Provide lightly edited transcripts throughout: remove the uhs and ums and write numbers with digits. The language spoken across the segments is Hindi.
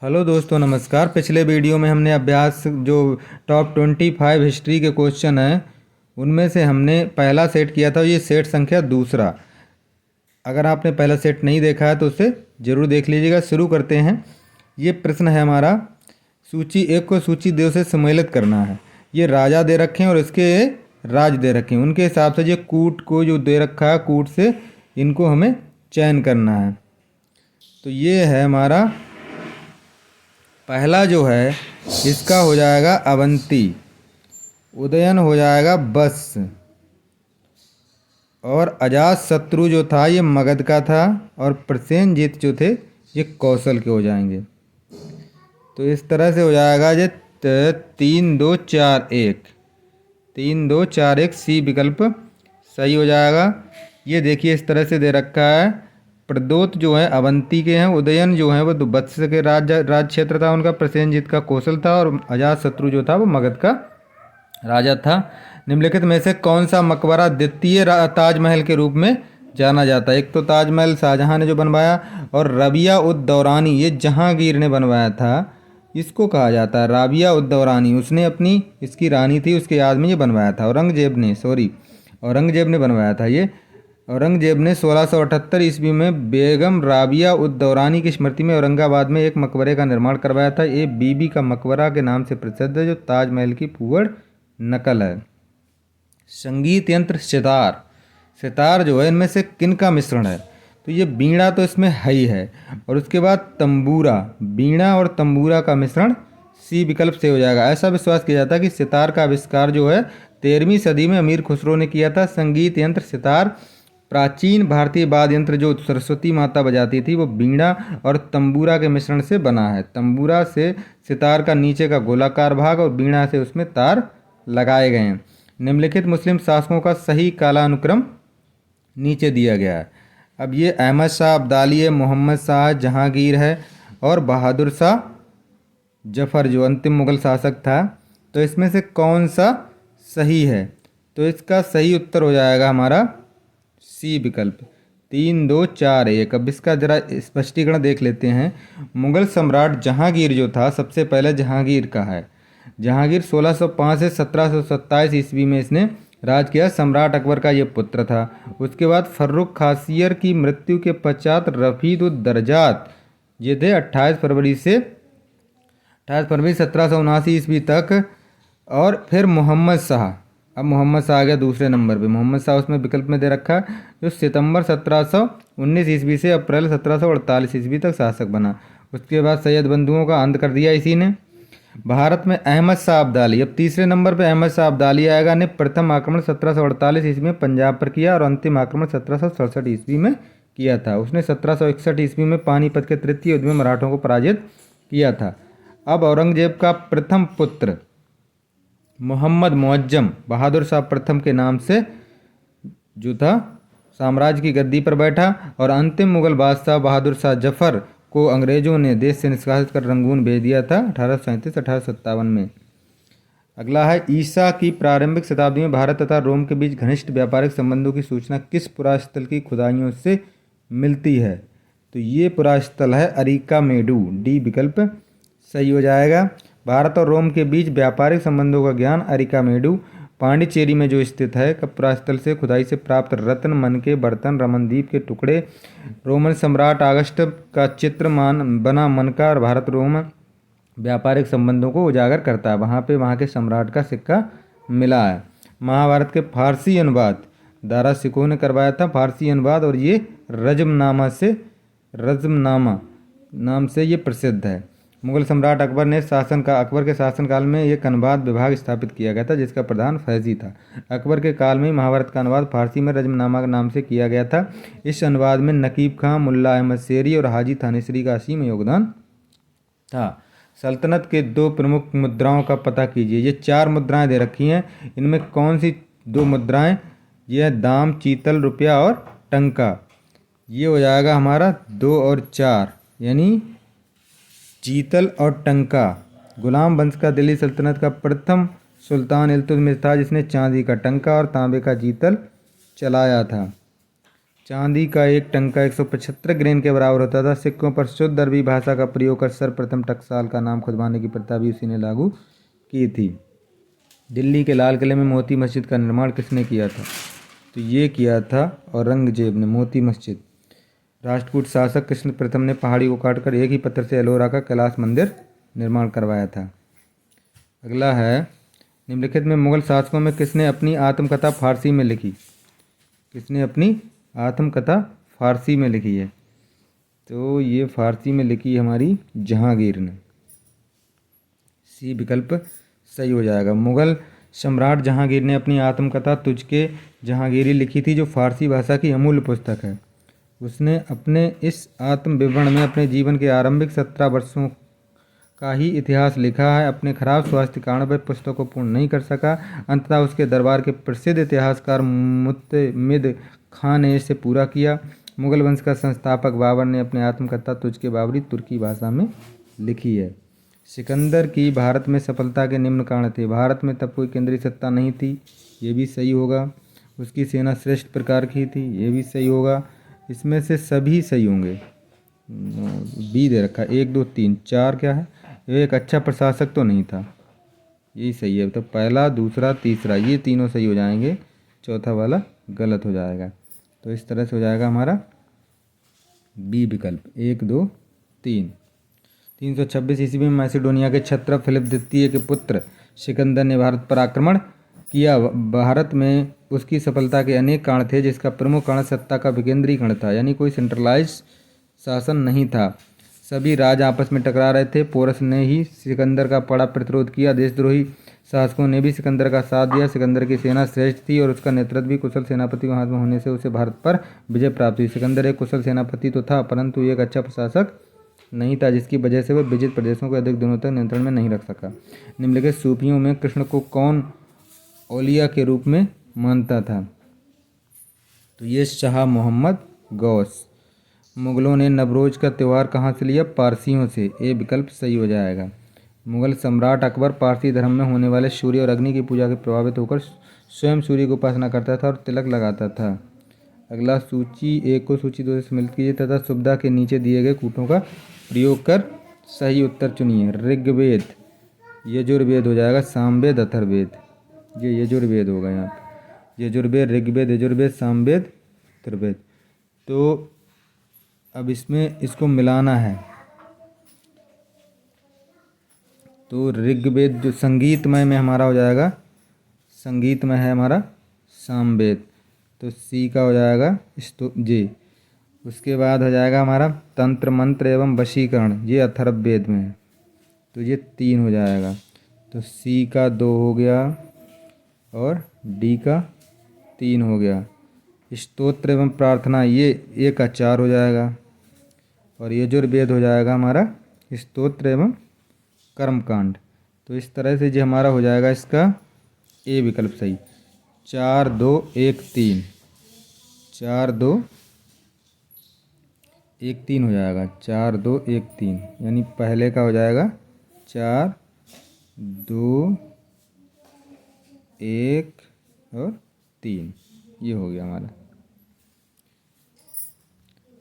हेलो दोस्तों, नमस्कार। पिछले वीडियो में हमने अभ्यास जो टॉप 25 हिस्ट्री के क्वेश्चन हैं उनमें से हमने पहला सेट किया था। ये सेट संख्या दूसरा। अगर आपने पहला सेट नहीं देखा है तो उसे ज़रूर देख लीजिएगा। शुरू करते हैं। ये प्रश्न है हमारा, सूची 1 को सूची 2 से सम्मिलित करना है। ये राजा दे रखे हैं और इसके राज दे रखे हैं। उनके हिसाब से ये कूट को जो दे रखा है, कूट से इनको हमें चयन करना है। तो ये है हमारा पहला जो है, इसका हो जाएगा अवंती, उदयन हो जाएगा बस, और अजात शत्रु जो था ये मगध का था, और प्रसेनजीत जो थे ये कौशल के हो जाएंगे। तो इस तरह से हो जाएगा ये 3 2 4 1, 3 2 4 1 सी विकल्प सही हो जाएगा। ये देखिए इस तरह से दे रखा है। प्रदोत जो है अवंती के हैं, उदयन जो है वो वत्स के राज क्षेत्र था उनका, प्रसेनजीत का कौशल था, और अजात शत्रु जो था वो मगध का राजा था। निम्नलिखित में से कौन सा मकबरा द्वितीय ताजमहल के रूप में जाना जाता है? एक तो ताजमहल शाहजहां ने जो बनवाया, और रबिया उद दौरानी ये जहांगीर ने बनवाया था। इसको कहा जाता है राबिया उद दौरानी। उसने अपनी, इसकी रानी थी, उसके याद में ये बनवाया था। औरंगजेब ने बनवाया था ये। औरंगजेब ने 1678 ईस्वी में बेगम राबिया उद दौरानी की स्मृति में औरंगाबाद में एक मकबरे का निर्माण करवाया था। ये बीबी का मकबरा के नाम से प्रसिद्ध है, जो ताजमहल की फूहड़ नकल है। संगीत यंत्र सितार। सितार जो है इनमें से किन का मिश्रण है? तो ये बीणा तो इसमें है ही है, और उसके बाद तंबूरा, बीणा और तंबूरा का मिश्रण सी विकल्प से हो जाएगा। ऐसा विश्वास किया जाता है कि सितार का आविष्कार जो है 13वीं सदी में अमीर खुसरो ने किया था। संगीत यंत्र सितार प्राचीन भारतीय वाद्य यंत्र जो सरस्वती माता बजाती थी वो बीणा और तंबूरा के मिश्रण से बना है। तंबूरा से सितार का नीचे का गोलाकार भाग, और बीणा से उसमें तार लगाए गए हैं। निम्नलिखित मुस्लिम शासकों का सही कालानुक्रम नीचे दिया गया है। अब ये अहमद शाह अब्दाली है, मोहम्मद शाह जहांगीर है, और बहादुर शाह जफर जो अंतिम मुगल शासक था। तो इसमें से कौन सा सही है? तो इसका सही उत्तर हो जाएगा हमारा सी विकल्प, 3 2 4 1। अब इसका जरा स्पष्टीकरण देख लेते हैं। मुगल सम्राट जहांगीर जो था, सबसे पहले जहांगीर का है। जहांगीर 1605 से 1727 ईस्वी में इसने राज किया। सम्राट अकबर का ये पुत्र था। उसके बाद फर्रुख खासियर की मृत्यु के पश्चात रफीद उद दरजात ये थे 28 फरवरी 1779 ईस्वी तक, और फिर मोहम्मद शाह। अब मोहम्मद शाह आ गया दूसरे नंबर पे। मोहम्मद शाह उसमें विकल्प में दे रखा है, जो सितंबर 1719 ईस्वी से अप्रैल 1748 ईस्वी तक शासक बना। उसके बाद सैयद बंधुओं का अंत कर दिया इसी ने। भारत में अहमद शाह अब्दाली, अब तीसरे नंबर पे अहमद शाह अब्दाली आएगा, ने प्रथम आक्रमण 1748 ईस्वी में पंजाब पर किया, और अंतिम आक्रमण 1767 ईस्वी में किया था। उसने 1761 ईस्वी में पानीपत के तृतीय युद्ध में मराठों को पराजित किया था। अब औरंगजेब का प्रथम पुत्र मोहम्मद मुअज्जम बहादुर शाह प्रथम के नाम से जो था साम्राज्य की गद्दी पर बैठा, और अंतिम मुगल बादशाह बहादुर शाह जफर को अंग्रेजों ने देश से निष्कासित कर रंगून भेज दिया था 1837-1857 में। अगला है, ईसा की प्रारंभिक शताब्दी में भारत तथा रोम के बीच घनिष्ठ व्यापारिक संबंधों की सूचना किस पुरास्थल की खुदाइयों से मिलती है? तो ये पुरास्थल है अरिका मेडू, डी विकल्प सही हो जाएगा। भारत और रोम के बीच व्यापारिक संबंधों का ज्ञान अरिकामेडू पांडिचेरी में जो स्थित है पुरास्थल से खुदाई से प्राप्त रत्न, मन के बर्तन, रमनदीप के टुकड़े, रोमन सम्राट अगस्ट का चित्र बना मन का, और भारत रोम व्यापारिक संबंधों को उजागर करता है। वहाँ पे वहाँ के सम्राट का सिक्का मिला है। महाभारत के फारसी अनुवाद दारा सिकोह ने करवाया था, फारसी अनुवाद, और ये रज़मनामा नाम से ये प्रसिद्ध है। मुगल सम्राट अकबर के शासनकाल में एक अनुवाद विभाग स्थापित किया गया था, जिसका प्रधान फैजी था। अकबर के काल में महाभारत का अनुवाद फारसी में रज़मनामा के नाम से किया गया था। इस अनुवाद में नकीब खां, मुल्ला अहमद शेरी और हाजी थानेसरी का असीम योगदान था। सल्तनत के 2 प्रमुख मुद्राओं का पता कीजिए। ये 4 मुद्राएं दे रखी हैं, इनमें कौन सी 2 मुद्राएं? ये दाम, चीतल, रुपया और टंका। ये हो जाएगा हमारा 2 और 4, यानी चीतल और टंका। गुलाम वंश का दिल्ली सल्तनत का प्रथम सुल्तान इल्तुतमिश था, जिसने चांदी का टंका और तांबे का चीतल चलाया था। चांदी का एक टंका 175 ग्रेन के बराबर होता था। सिक्कों पर शुद्ध अरबी भाषा का प्रयोग कर सर्वप्रथम टकसाल का नाम खुदवाने की प्रथा भी उसी ने लागू की थी। दिल्ली के लाल किले में मोती मस्जिद का निर्माण किसने किया था? तो ये किया था औरंगजेब ने, मोती मस्जिद। राष्ट्रकूट शासक कृष्ण प्रथम ने पहाड़ी को काटकर एक ही पत्थर से एलोरा का कैलाश मंदिर निर्माण करवाया था। अगला है, निम्नलिखित में मुगल शासकों में किसने अपनी आत्मकथा फारसी में लिखी? किसने अपनी आत्मकथा फारसी में लिखी है? तो ये फारसी में लिखी हमारी जहांगीर ने। सी विकल्प सही हो जाएगा। मुगल सम्राट जहांगीर ने अपनी आत्मकथा तुझके जहांगीरी लिखी थी, जो फारसी भाषा की अमूल्य पुस्तक है। उसने अपने इस आत्मविवरण में अपने जीवन के आरंभिक 17 वर्षों का ही इतिहास लिखा है। अपने खराब स्वास्थ्य के कारण वह पुस्तक को पूर्ण नहीं कर सका। अंततः उसके दरबार के प्रसिद्ध इतिहासकार मुत्तमिद खान ने इसे पूरा किया। मुगल वंश का संस्थापक बाबर ने अपनी आत्मकथा तुझके बाबरी तुर्की भाषा में लिखी है। सिकंदर की भारत में सफलता के निम्न कारण थे। भारत में तब कोई केंद्रीय सत्ता नहीं थी, ये भी सही होगा। उसकी सेना श्रेष्ठ प्रकार की थी, ये भी सही होगा। इसमें से सभी सही होंगे। बी दे रखा, 1 2 3 4 क्या है? एक अच्छा प्रशासक तो नहीं था, यही सही है। तो पहला, दूसरा, तीसरा, ये तीनों सही हो जाएंगे, चौथा वाला गलत हो जाएगा। तो इस तरह से हो जाएगा हमारा बी विकल्प, 1 2 3। 326 ईस्वी में मैसिडोनिया के क्षत्रप फिलिप द्वितीय के पुत्र सिकंदर ने भारत पर आक्रमण किया। भारत में उसकी सफलता के अनेक कारण थे, जिसका प्रमुख कारण सत्ता का विकेंद्रीकरण था, यानी कोई सेंट्रलाइज शासन नहीं था। सभी राज आपस में टकरा रहे थे। पोरस ने ही सिकंदर का बड़ा प्रतिरोध किया। देशद्रोही शासकों ने भी सिकंदर का साथ दिया। सिकंदर की सेना श्रेष्ठ थी और उसका नेतृत्व भी कुशल सेनापति के हाथ में होने से उसे भारत पर विजय प्राप्त हुई। सिकंदर एक कुशल सेनापति तो था, परंतु एक अच्छा प्रशासक नहीं था, जिसकी वजह से वह विजित प्रदेशों को अधिक दिनों तक नियंत्रण में नहीं रख सका। निम्नलिखित सूफियों में कृष्ण को कौन औलिया के रूप में मानता था? तो ये शाह मोहम्मद गौस। मुगलों ने नवरोज का त्यौहार कहाँ से लिया? पारसियों से। ए विकल्प सही हो जाएगा। मुगल सम्राट अकबर पारसी धर्म में होने वाले सूर्य और अग्नि की पूजा के प्रभावित होकर स्वयं सूर्य की उपासना करता था और तिलक लगाता था। अगला, सूची 1 को सूची 2 से सम्मिलित कीजिए तथा सुविधा के नीचे दिए गए कूटों का प्रयोग कर सही उत्तर चुनिए। ऋग्वेद, यजुर्वेद हो जाएगा, सामवेद, अथर्ववेद। ये यजुर्वेद होगा यहाँ पे। यजुर्वेद, ऋग्वेद, यजुर्वेद, सामवेद, अथर्ववेद। तो अब इसमें इसको मिलाना है। तो ऋग्वेद जो संगीतमय में हमारा हो जाएगा, संगीतमय है हमारा सामवेद, तो सी का हो जाएगा जी। उसके बाद हो जाएगा हमारा तंत्र मंत्र एवं वशीकरण, ये अथर्ववेद में है, तो ये 3 हो जाएगा। तो सी का 2 हो गया और डी का 3 हो गया। स्तोत्र एवं प्रार्थना, ये 1 का 4 हो जाएगा। और यजुर्वेद हो जाएगा हमारा स्तोत्र एवं कर्मकांड। तो इस तरह से जो हमारा हो जाएगा इसका ए विकल्प सही। 4 2 1 3, 4 2 1 3 हो जाएगा। 4 2 1 3, यानी पहले का हो जाएगा 4 2 1 और 3, ये हो गया हमारा।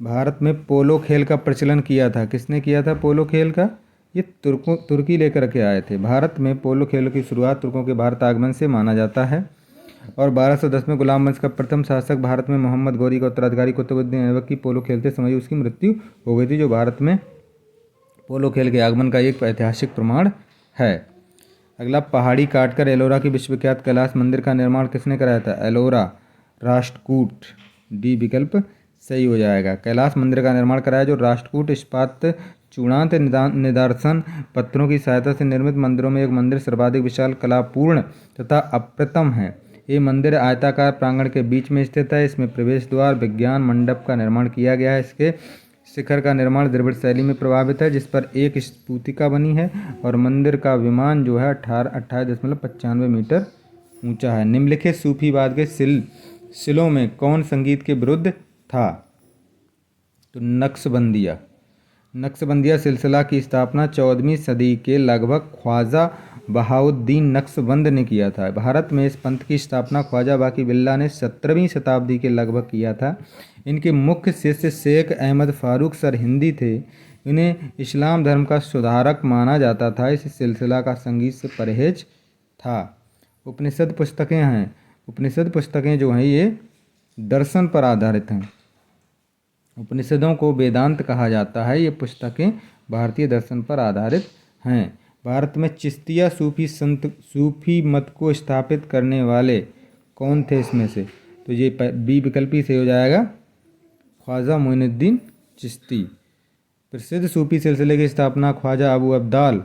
भारत में पोलो खेल का प्रचलन किया था, किसने किया था पोलो खेल का? ये तुर्की लेकर के आए थे। भारत में पोलो खेल की शुरुआत तुर्कों के भारत आगमन से माना जाता है। और 1210 में गुलाम वंश का प्रथम शासक भारत में मोहम्मद गौरी का उत्तराधिकारी कुतुबुद्दीन ऐबक की पोलो खेलते समय उसकी मृत्यु हो गई थी, जो भारत में पोलो खेल के आगमन का एक ऐतिहासिक प्रमाण है। अगला, पहाड़ी काटकर एलोरा की विश्वविख्यात कैलाश मंदिर का निर्माण किसने कराया था? एलोरा, राष्ट्रकूट। डी विकल्प सही हो जाएगा। कैलाश मंदिर का निर्माण कराया जो राष्ट्रकूट इस्पात चूड़ांत निदर्शन पत्थरों की सहायता से निर्मित मंदिरों में एक मंदिर सर्वाधिक विशाल, कलापूर्ण तथा अप्रतिम है। ये मंदिर आयताकार प्रांगण के बीच में स्थित है। इसमें प्रवेश द्वार, विज्ञान मंडप का निर्माण किया गया है। इसके शिखर का निर्माण द्रविड़ शैली में प्रभावित है, जिस पर एक स्फटिका बनी है। और मंदिर का विमान जो है 28.95 मीटर ऊंचा है। निम्नलिखित सूफीवाद के सिलों में कौन संगीत के विरुद्ध था? तो नक्शबंदिया। नक्शबंदिया सिलसिला की स्थापना 14वीं सदी के लगभग ख्वाजा बहाउद्दीन नक्शबंद ने किया था। भारत में इस पंथ की स्थापना ख्वाजा बाकी बिल्ला ने 17वीं शताब्दी के लगभग किया था। इनके मुख्य शिष्य शेख अहमद फारूक सरहिंदी थे। इन्हें इस्लाम धर्म का सुधारक माना जाता था। इस सिलसिला का संगीत से परहेज था। उपनिषद पुस्तकें हैं। उपनिषद पुस्तकें जो हैं ये दर्शन पर आधारित हैं। उपनिषदों को वेदांत कहा जाता है। ये पुस्तकें भारतीय दर्शन पर आधारित हैं। भारत में चिश्तिया सूफी संत सूफी मत को स्थापित करने वाले कौन थे इसमें से? तो ये बी विकल्पी से हो जाएगा ख्वाजा मोइनुद्दीन चिश्ती। प्रसिद्ध सूफी सिलसिले की स्थापना ख्वाजा अबू अब्दाल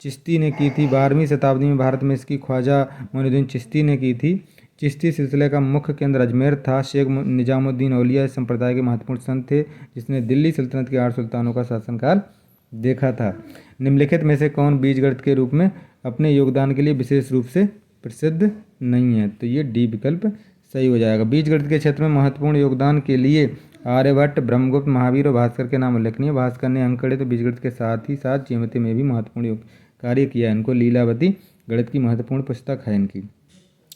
चिश्ती ने की थी। 12वीं शताब्दी में भारत में इसकी ख्वाजा मोइनुद्दीन चिश्ती ने की थी। चिश्ती सिलसिले का मुख्य केंद्र अजमेर था। शेख निजामुद्दीन औलिया इस संप्रदाय के महत्वपूर्ण संत थे, जिसने दिल्ली सल्तनत के 8 सुल्तानों का शासनकाल देखा था। निम्नलिखित में से कौन बीजगणित के रूप में अपने योगदान के लिए विशेष रूप से प्रसिद्ध नहीं है? तो ये डी विकल्प सही हो जाएगा। बीजगणित के क्षेत्र में महत्वपूर्ण योगदान के लिए आर्यभट्ट, ब्रह्मगुप्त, महावीर और भास्कर के नाम उल्लेखनीय। भास्कर ने अंकगणित, बीजगणित के साथ ही साथ ज्योमेट्री में भी महत्वपूर्ण कार्य किया। इनको लीलावती गणित की महत्वपूर्ण पुस्तक है इनकी।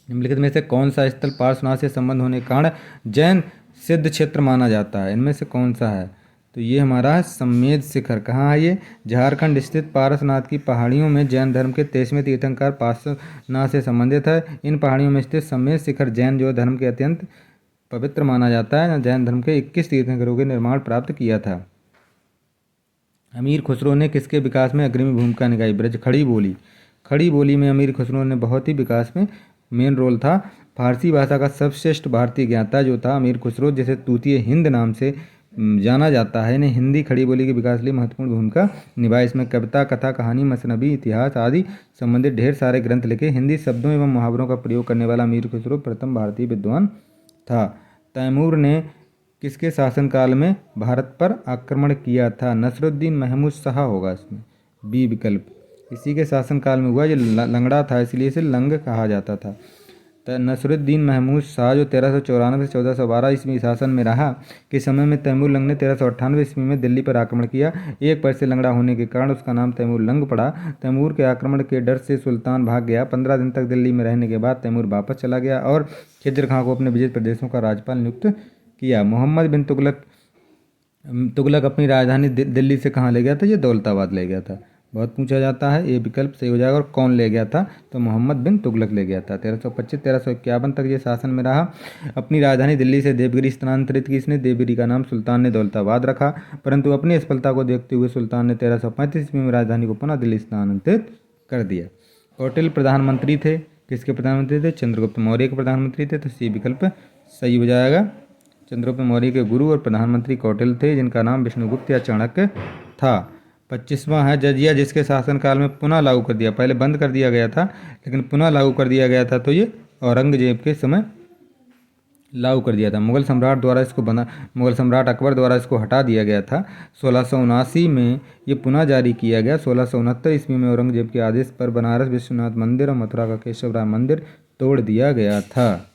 निम्नलिखित में से कौन सा स्थल पार्श्वनाथ से संबंध होने के कारण जैन सिद्ध क्षेत्र माना जाता है? इनमें से कौन सा है? तो ये हमारा सम्मेद शिखर। कहाँ है ये? झारखंड स्थित पार्श्वनाथ की पहाड़ियों में जैन धर्म के 23वें तीर्थंकर पार्श्वनाथ से संबंधित है। इन पहाड़ियों में स्थित सम्मेद शिखर जैन जो धर्म के अत्यंत पवित्र माना जाता है। जैन धर्म के 21 तीर्थंकरों के निर्माण प्राप्त किया था। अमीर खुसरो ने किसके विकास में अग्रणी भूमिका निभाई? ब्रज खड़ी बोली। खड़ी बोली में अमीर खुसरो ने बहुत ही विकास में मेन रोल था। फारसी भाषा का सर्वश्रेष्ठ भारतीय ज्ञाता जो था अमीर खुसरो, जिसे तूतीय हिंद नाम से जाना जाता है, ने हिंदी खड़ी बोली के विकास के लिए महत्वपूर्ण भूमिका निभाई। इसमें कविता, कथा, कहानी, मसनबी, इतिहास आदि संबंधित ढेर सारे ग्रंथ लिखे। हिंदी शब्दों एवं मुहावरों का प्रयोग करने वाला अमीर खुसरो प्रथम भारतीय विद्वान था। तैमूर ने किसके शासनकाल में भारत पर आक्रमण किया था? नसरुद्दीन महमूद शाह होगा इसमें, बी विकल्प। इसी के शासनकाल में हुआ। ये लंगड़ा था इसलिए इसे लंग कहा जाता था। नसरुद्दीन महमूद शाह जो 1394 से 1412 ईस्वी शासन में रहा के समय में तैमूर लंग ने 1398 ईस्वी में दिल्ली पर आक्रमण किया। एक पैर से लंगड़ा होने के कारण उसका नाम तैमूर लंग पड़ा। तैमूर के आक्रमण के डर से सुल्तान भाग गया। 15 दिन तक दिल्ली में रहने के बाद तैमूर वापस चला गया और खिज्र खां को अपने विजित प्रदेशों का राज्यपाल नियुक्त किया। मोहम्मद बिन तुगलक अपनी राजधानी दिल्ली से कहाँ ले गया था? ये दौलताबाद ले गया था। बहुत पूछा जाता है। ये विकल्प सही हो जाएगा। और कौन ले गया था? तो मोहम्मद बिन तुगलक ले गया था। 1325-1351 तक ये शासन में रहा। अपनी राजधानी दिल्ली से देवगिरी स्थानांतरित की इसने। देवगिरी का नाम सुल्तान ने दौलताबाद रखा, परंतु अपनी असफलता को देखते हुए सुल्तान ने 1335 ईस्वी में राजधानी को पुनः दिल्ली स्थानांतरित कर दिया। कौटिल्य प्रधानमंत्री थे। किसके प्रधानमंत्री थे? चंद्रगुप्त मौर्य के प्रधानमंत्री थे। तो सी विकल्प सही हो जाएगा। चंद्रगुप्त मौर्य के गुरु और प्रधानमंत्री कौटिल्य थे, जिनका नाम विष्णुगुप्त या चाणक्य था। 25वां है जजिया, जिसके शासनकाल में पुनः लागू कर दिया। पहले बंद कर दिया गया था लेकिन पुनः लागू कर दिया गया था। तो ये औरंगजेब के समय लागू कर दिया था। मुगल सम्राट अकबर द्वारा इसको हटा दिया गया था। 1679 में ये पुनः जारी किया गया। 1669 ईस्वी में औरंगजेब के आदेश पर बनारस विश्वनाथ मंदिर और मथुरा का केशव राय मंदिर तोड़ दिया गया था।